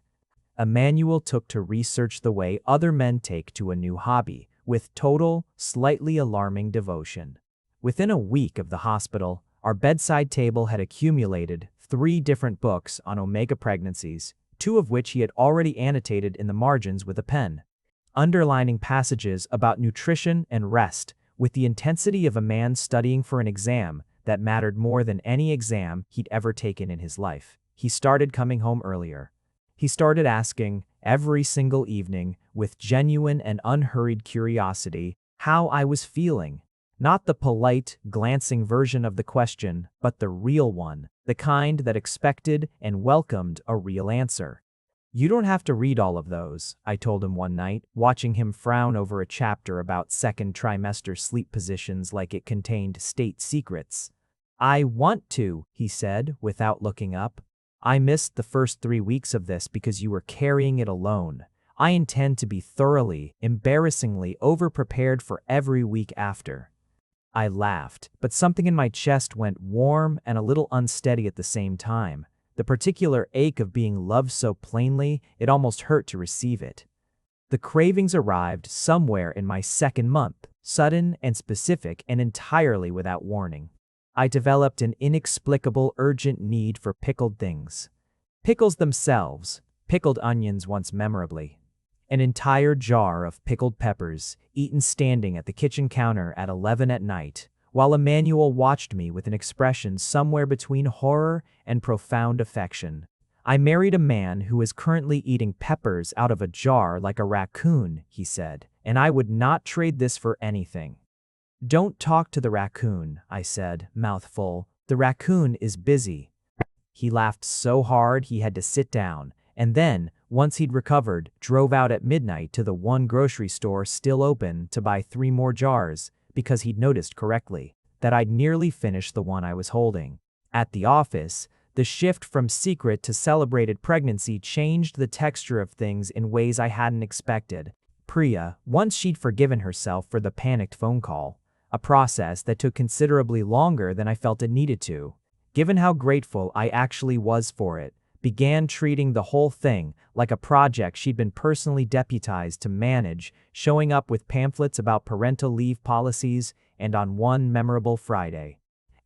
S1: Emmanuel took to research the way other men take to a new hobby, with total, slightly alarming devotion. Within a week of the hospital, our bedside table had accumulated 3 different books on omega pregnancies, 2 of which he had already annotated in the margins with a pen, underlining passages about nutrition and rest with the intensity of a man studying for an exam that mattered more than any exam he'd ever taken in his life. He started coming home earlier. He started asking, every single evening, with genuine and unhurried curiosity, how I was feeling. Not the polite, glancing version of the question, but the real one, the kind that expected and welcomed a real answer. You don't have to read all of those, I told him one night, watching him frown over a chapter about second trimester sleep positions like it contained state secrets. I want to, he said, without looking up. I missed the first 3 weeks of this because you were carrying it alone. I intend to be thoroughly, embarrassingly over-prepared for every week after. I laughed, but something in my chest went warm and a little unsteady at the same time. The particular ache of being loved so plainly, it almost hurt to receive it. The cravings arrived somewhere in my 2nd month, sudden and specific and entirely without warning. I developed an inexplicable urgent need for pickled things. Pickles themselves, pickled onions once memorably. An entire jar of pickled peppers, eaten standing at the kitchen counter at 11 at night, while Emmanuel watched me with an expression somewhere between horror and profound affection. I married a man who is currently eating peppers out of a jar like a raccoon, he said, and I would not trade this for anything. Don't talk to the raccoon, I said, mouth full. The raccoon is busy. He laughed so hard he had to sit down, and then, once he'd recovered, drove out at midnight to the one grocery store still open to buy 3 more jars, because he'd noticed correctly that I'd nearly finished the one I was holding. At the office, the shift from secret to celebrated pregnancy changed the texture of things in ways I hadn't expected. Priya, once she'd forgiven herself for the panicked phone call, a process that took considerably longer than I felt it needed to, given how grateful I actually was for it, began treating the whole thing like a project she'd been personally deputized to manage, showing up with pamphlets about parental leave policies, and on one memorable Friday,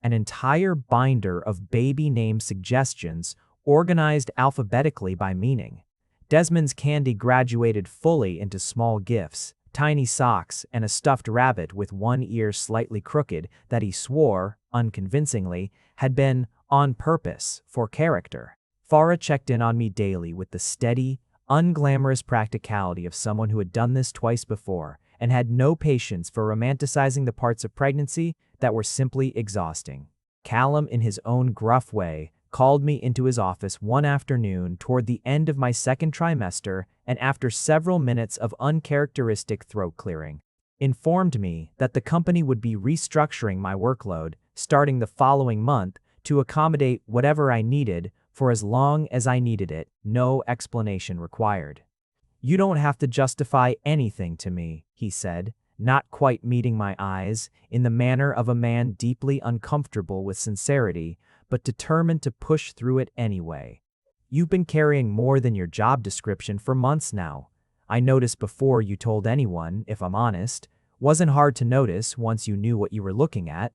S1: an entire binder of baby name suggestions organized alphabetically by meaning. Desmond's candy graduated fully into small gifts, tiny socks, and a stuffed rabbit with one ear slightly crooked that he swore, unconvincingly, had been on purpose for character. Farah checked in on me daily with the steady, unglamorous practicality of someone who had done this twice before and had no patience for romanticizing the parts of pregnancy that were simply exhausting. Callum, in his own gruff way, called me into his office one afternoon toward the end of my 2nd trimester and after several minutes of uncharacteristic throat clearing, informed me that the company would be restructuring my workload starting the following month to accommodate whatever I needed for as long as I needed it, no explanation required. You don't have to justify anything to me, he said, not quite meeting my eyes, in the manner of a man deeply uncomfortable with sincerity, but determined to push through it anyway. You've been carrying more than your job description for months now. I noticed before you told anyone, if I'm honest. Wasn't hard to notice once you knew what you were looking at.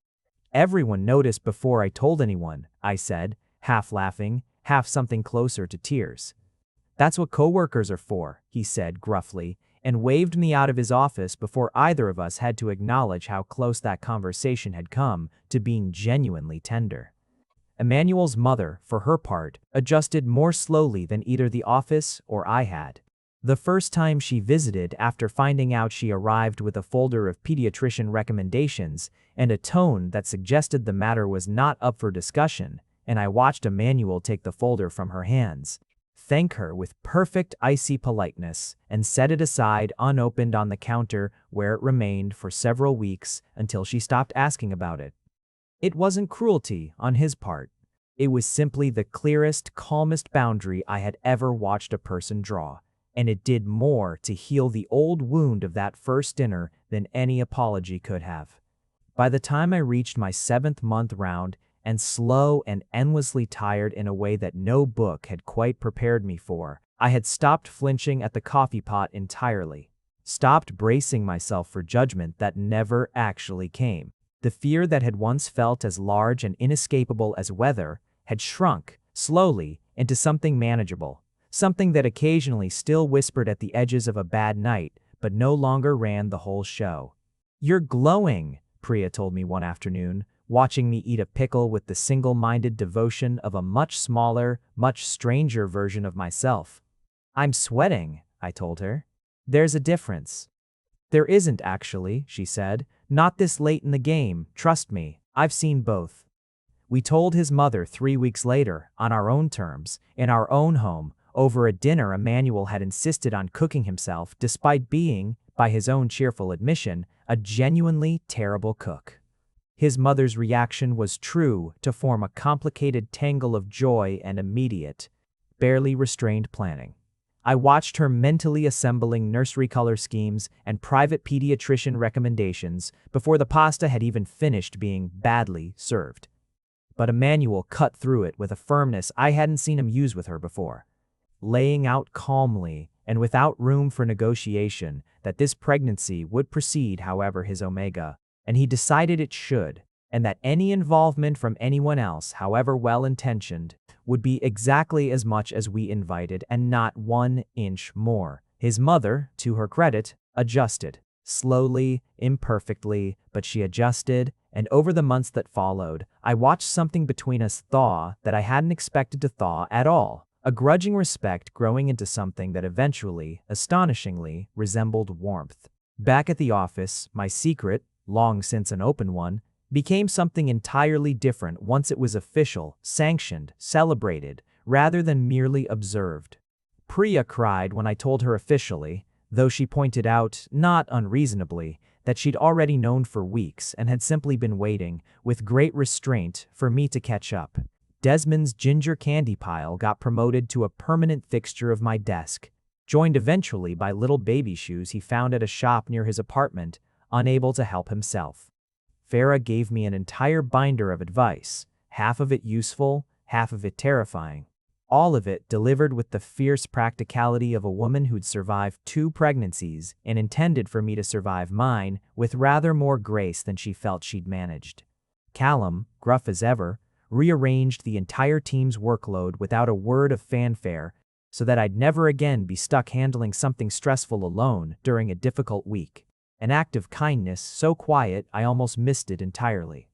S1: Everyone noticed before I told anyone, I said, half laughing, half something closer to tears. That's what coworkers are for, he said gruffly, and waved me out of his office before either of us had to acknowledge how close that conversation had come to being genuinely tender. Emmanuel's mother, for her part, adjusted more slowly than either the office or I had. The first time she visited after finding out, she arrived with a folder of pediatrician recommendations and a tone that suggested the matter was not up for discussion, and I watched Emmanuel take the folder from her hands, thank her with perfect icy politeness, and set it aside unopened on the counter where it remained for several weeks until she stopped asking about it. It wasn't cruelty on his part. It was simply the clearest, calmest boundary I had ever watched a person draw, and it did more to heal the old wound of that first dinner than any apology could have. By the time I reached my 7th month round, and slow and endlessly tired in a way that no book had quite prepared me for, I had stopped flinching at the coffee pot entirely, stopped bracing myself for judgment that never actually came. The fear that had once felt as large and inescapable as weather had shrunk, slowly, into something manageable, something that occasionally still whispered at the edges of a bad night, but no longer ran the whole show. "You're glowing," Priya told me one afternoon, watching me eat a pickle with the single-minded devotion of a much smaller, much stranger version of myself. "I'm sweating," I told her. "There's a difference." "There isn't actually," she said. "Not this late in the game, trust me, I've seen both." We told his mother 3 weeks later, on our own terms, in our own home, over a dinner Emmanuel had insisted on cooking himself despite being, by his own cheerful admission, a genuinely terrible cook. His mother's reaction was true to form a complicated tangle of joy and immediate, barely restrained planning. I watched her mentally assembling nursery color schemes and private pediatrician recommendations before the pasta had even finished being badly served. But Emmanuel cut through it with a firmness I hadn't seen him use with her before, laying out calmly and without room for negotiation that this pregnancy would proceed however his omega, and he decided it should, and that any involvement from anyone else, however well-intentioned, would be exactly as much as we invited and not 1 inch more. His mother, to her credit, adjusted. Slowly, imperfectly, but she adjusted, and over the months that followed, I watched something between us thaw that I hadn't expected to thaw at all, a grudging respect growing into something that eventually, astonishingly, resembled warmth. Back at the office, my secret, long since an open one, became something entirely different once it was official, sanctioned, celebrated, rather than merely observed. Priya cried when I told her officially, though she pointed out, not unreasonably, that she'd already known for weeks and had simply been waiting, with great restraint, for me to catch up. Desmond's ginger candy pile got promoted to a permanent fixture of my desk, joined eventually by little baby shoes he found at a shop near his apartment, unable to help himself. Farah gave me an entire binder of advice, half of it useful, half of it terrifying. All of it delivered with the fierce practicality of a woman who'd survived 2 pregnancies and intended for me to survive mine with rather more grace than she felt she'd managed. Callum, gruff as ever, rearranged the entire team's workload without a word of fanfare so that I'd never again be stuck handling something stressful alone during a difficult week. An act of kindness so quiet I almost missed it entirely.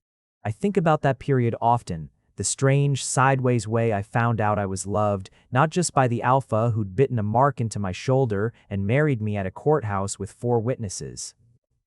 S1: I think about that period often, the strange, sideways way I found out I was loved, not just by the alpha who'd bitten a mark into my shoulder and married me at a courthouse with 4 witnesses,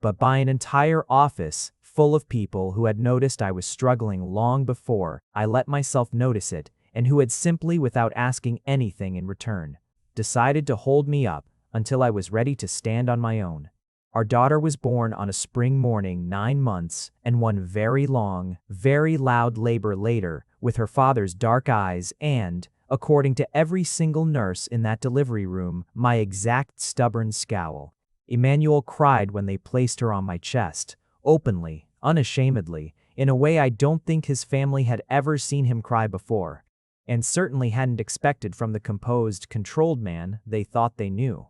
S1: but by an entire office full of people who had noticed I was struggling long before I let myself notice it, and who had simply, without asking anything in return, decided to hold me up until I was ready to stand on my own. Our daughter was born on a spring morning 9 months and 1 very long, very loud labor later, with her father's dark eyes and, according to every single nurse in that delivery room, my exact stubborn scowl. Emmanuel cried when they placed her on my chest, openly, unashamedly, in a way I don't think his family had ever seen him cry before, and certainly hadn't expected from the composed, controlled man they thought they knew.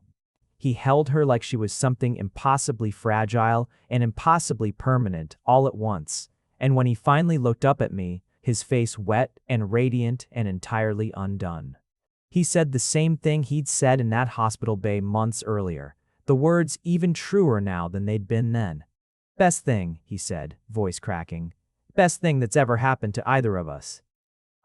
S1: He held her like she was something impossibly fragile and impossibly permanent all at once, And when he finally looked up at me, his face wet and radiant and entirely undone. He said the same thing he'd said in that hospital bay months earlier, the words even truer now than they'd been then. "Best thing," he said, voice cracking. "Best thing that's ever happened to either of us."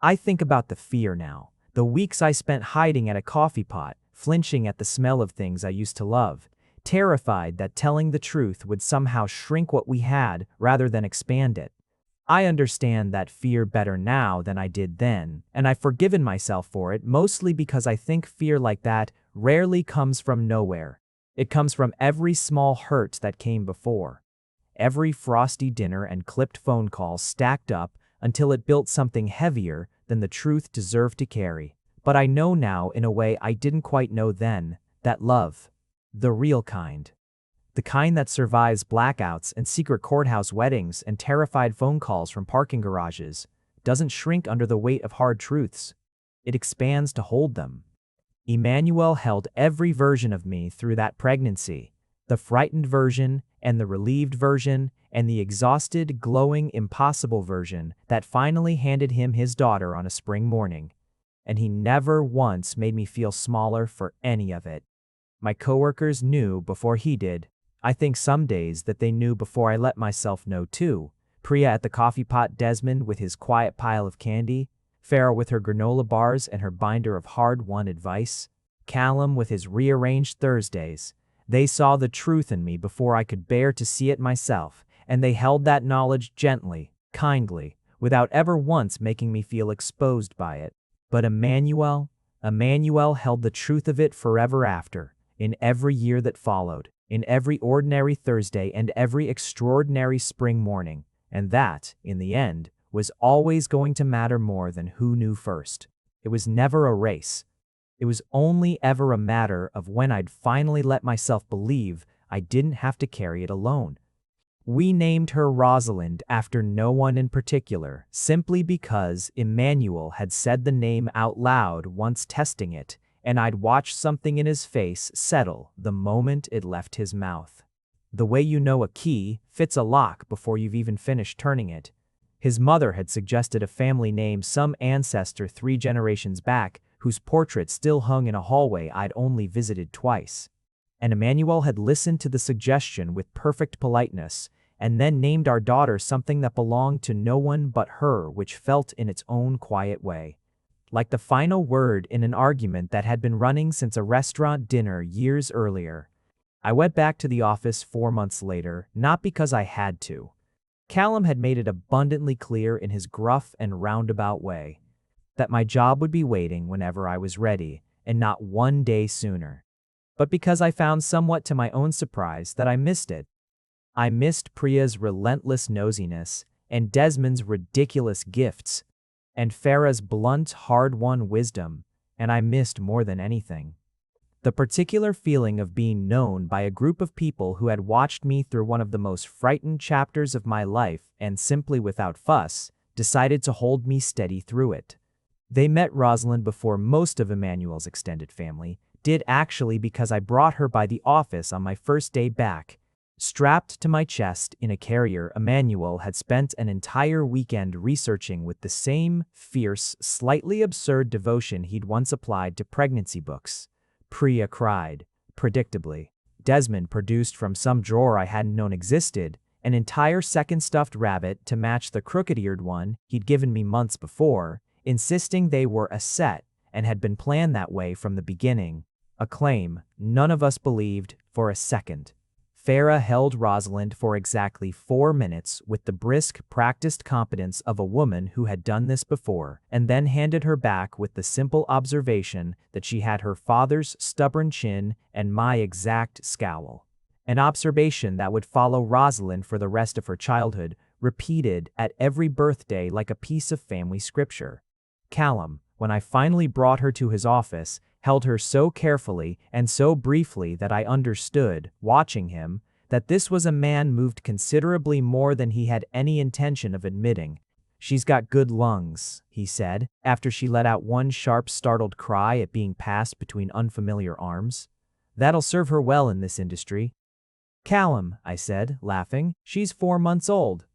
S1: I think about the fear now, the weeks I spent hiding at a coffee pot, flinching at the smell of things I used to love, terrified that telling the truth would somehow shrink what we had rather than expand it. I understand that fear better now than I did then, and I've forgiven myself for it, mostly because I think fear like that rarely comes from nowhere. It comes from every small hurt that came before. Every frosty dinner and clipped phone call stacked up until it built something heavier than the truth deserved to carry. But I know now, in a way I didn't quite know then, that love, the real kind, the kind that survives blackouts and secret courthouse weddings and terrified phone calls from parking garages, doesn't shrink under the weight of hard truths. It expands to hold them. Emmanuel held every version of me through that pregnancy, the frightened version and the relieved version and the exhausted, glowing, impossible version that finally handed him his daughter on a spring morning. And he never once made me feel smaller for any of it. My coworkers knew before he did. I think some days that they knew before I let myself know too. Priya at the coffee pot, Desmond with his quiet pile of candy, Farah with her granola bars and her binder of hard-won advice, Callum with his rearranged Thursdays. They saw the truth in me before I could bear to see it myself, and they held that knowledge gently, kindly, without ever once making me feel exposed by it. But Emmanuel held the truth of it forever after, in every year that followed, in every ordinary Thursday and every extraordinary spring morning, and that, in the end, was always going to matter more than who knew first. It was never a race. It was only ever a matter of when I'd finally let myself believe I didn't have to carry it alone. We named her Rosalind after no one in particular, simply because Emmanuel had said the name out loud once testing it, and I'd watched something in his face settle the moment it left his mouth. The way you know a key fits a lock before you've even finished turning it. His mother had suggested a family name, some ancestor 3 generations back, whose portrait still hung in a hallway I'd only visited twice. And Emmanuel had listened to the suggestion with perfect politeness, and then named our daughter something that belonged to no one but her, which felt in its own quiet way like the final word in an argument that had been running since a restaurant dinner years earlier. I went back to the office 4 months later, not because I had to. Callum had made it abundantly clear in his gruff and roundabout way that my job would be waiting whenever I was ready, and not one day sooner. But because I found, somewhat to my own surprise, that I missed it. I missed Priya's relentless nosiness, and Desmond's ridiculous gifts, and Farah's blunt, hard-won wisdom, and I missed more than anything the particular feeling of being known by a group of people who had watched me through one of the most frightened chapters of my life and simply without fuss decided to hold me steady through it. They met Rosalind before most of Emmanuel's extended family did, actually, because I brought her by the office on my first day back. Strapped to my chest in a carrier, Emmanuel had spent an entire weekend researching with the same fierce, slightly absurd devotion he'd once applied to pregnancy books. Priya cried, predictably. Desmond produced from some drawer I hadn't known existed an entire second stuffed rabbit to match the crooked-eared one he'd given me months before, insisting they were a set and had been planned that way from the beginning, a claim none of us believed for a second. Farah held Rosalind for exactly 4 minutes with the brisk, practiced competence of a woman who had done this before, and then handed her back with the simple observation that she had her father's stubborn chin and my exact scowl. An observation that would follow Rosalind for the rest of her childhood, repeated at every birthday like a piece of family scripture. Callum, when I finally brought her to his office, held her so carefully and so briefly that I understood, watching him, that this was a man moved considerably more than he had any intention of admitting. "She's got good lungs," he said, after she let out one sharp, startled cry at being passed between unfamiliar arms. "That'll serve her well in this industry." "Callum," I said, laughing, "she's 4 months old."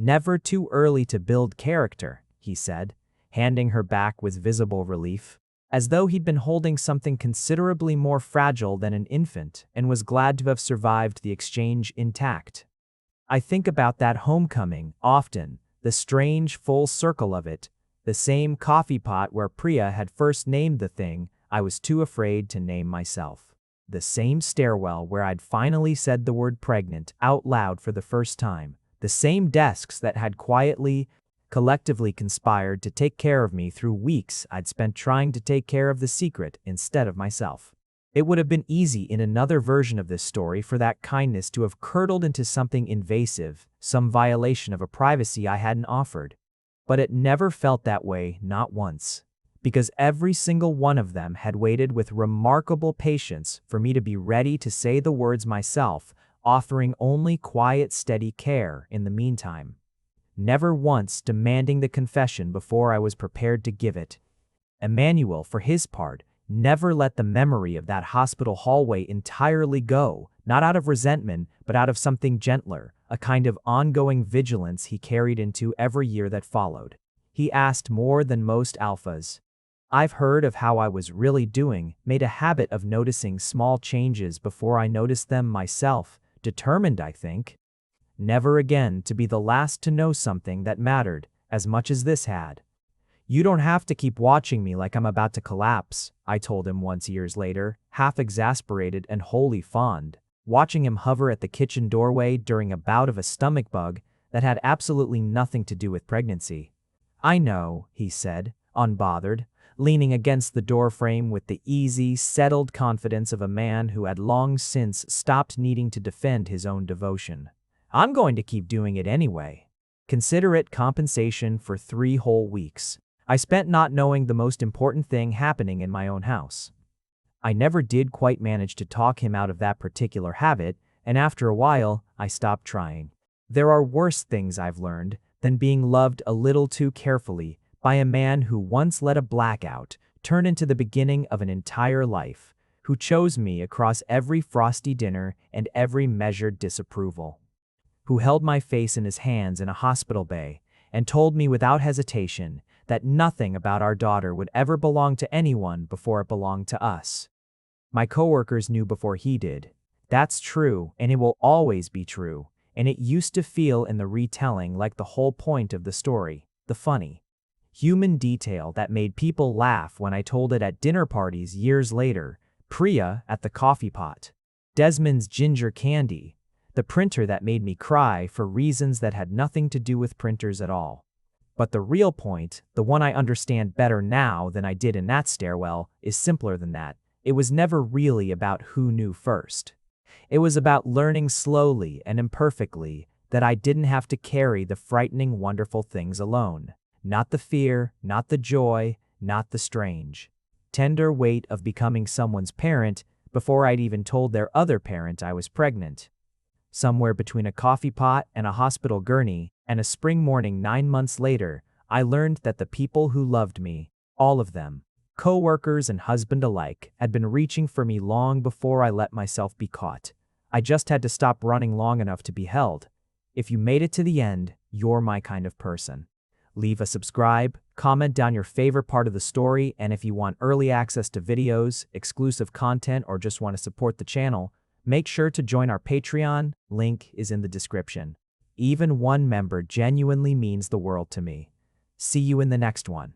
S1: Never too early to build character, he said, handing her back with visible relief, as though he'd been holding something considerably more fragile than an infant and was glad to have survived the exchange intact. I think about that homecoming often, the strange full circle of it, the same coffee pot where Priya had first named the thing I was too afraid to name myself. The same stairwell where I'd finally said the word pregnant out loud for the first time. The same desks that had collectively conspired to take care of me through weeks I'd spent trying to take care of the secret instead of myself. It would have been easy in another version of this story for that kindness to have curdled into something invasive, some violation of a privacy I hadn't offered. But it never felt that way, not once. Because every single one of them had waited with remarkable patience for me to be ready to say the words myself, offering only quiet, steady care in the meantime. Never once demanding the confession before I was prepared to give it. Emmanuel, for his part, never let the memory of that hospital hallway entirely go, not out of resentment, but out of something gentler, a kind of ongoing vigilance he carried into every year that followed. He asked more than most alphas. I've heard of how I was really doing, made a habit of noticing small changes before I noticed them myself, determined, I think, never again to be the last to know something that mattered as much as this had. You don't have to keep watching me like I'm about to collapse, I told him once years later, half exasperated and wholly fond, watching him hover at the kitchen doorway during a bout of a stomach bug that had absolutely nothing to do with pregnancy. I know, he said, unbothered, leaning against the doorframe with the easy, settled confidence of a man who had long since stopped needing to defend his own devotion. I'm going to keep doing it anyway. Consider it compensation for 3 whole weeks. I spent not knowing the most important thing happening in my own house. I never did quite manage to talk him out of that particular habit, and after a while, I stopped trying. There are worse things I've learned than being loved a little too carefully by a man who once let a blackout turn into the beginning of an entire life, who chose me across every frosty dinner and every measured disapproval, who held my face in his hands in a hospital bay and told me without hesitation that nothing about our daughter would ever belong to anyone before it belonged to us. My coworkers knew before he did. That's true, and it will always be true, and it used to feel in the retelling like the whole point of the story, the funny, human detail that made people laugh when I told it at dinner parties years later, Priya at the coffee pot, Desmond's ginger candy, the printer that made me cry for reasons that had nothing to do with printers at all. But the real point, the one I understand better now than I did in that stairwell, is simpler than that. It was never really about who knew first. It was about learning slowly and imperfectly that I didn't have to carry the frightening, wonderful things alone. Not the fear, not the joy, not the strange, tender weight of becoming someone's parent before I'd even told their other parent I was pregnant. Somewhere between a coffee pot and a hospital gurney and a spring morning 9 months later, I learned that the people who loved me, all of them, co-workers and husband alike, had been reaching for me long before I let myself be caught. I just had to stop running long enough to be held. If you made it to the end, you're my kind of person. Leave a subscribe, comment down your favorite part of the story, and if you want early access to videos, exclusive content, or just want to support the channel, make sure to join our Patreon, link is in the description. Even one member genuinely means the world to me. See you in the next one.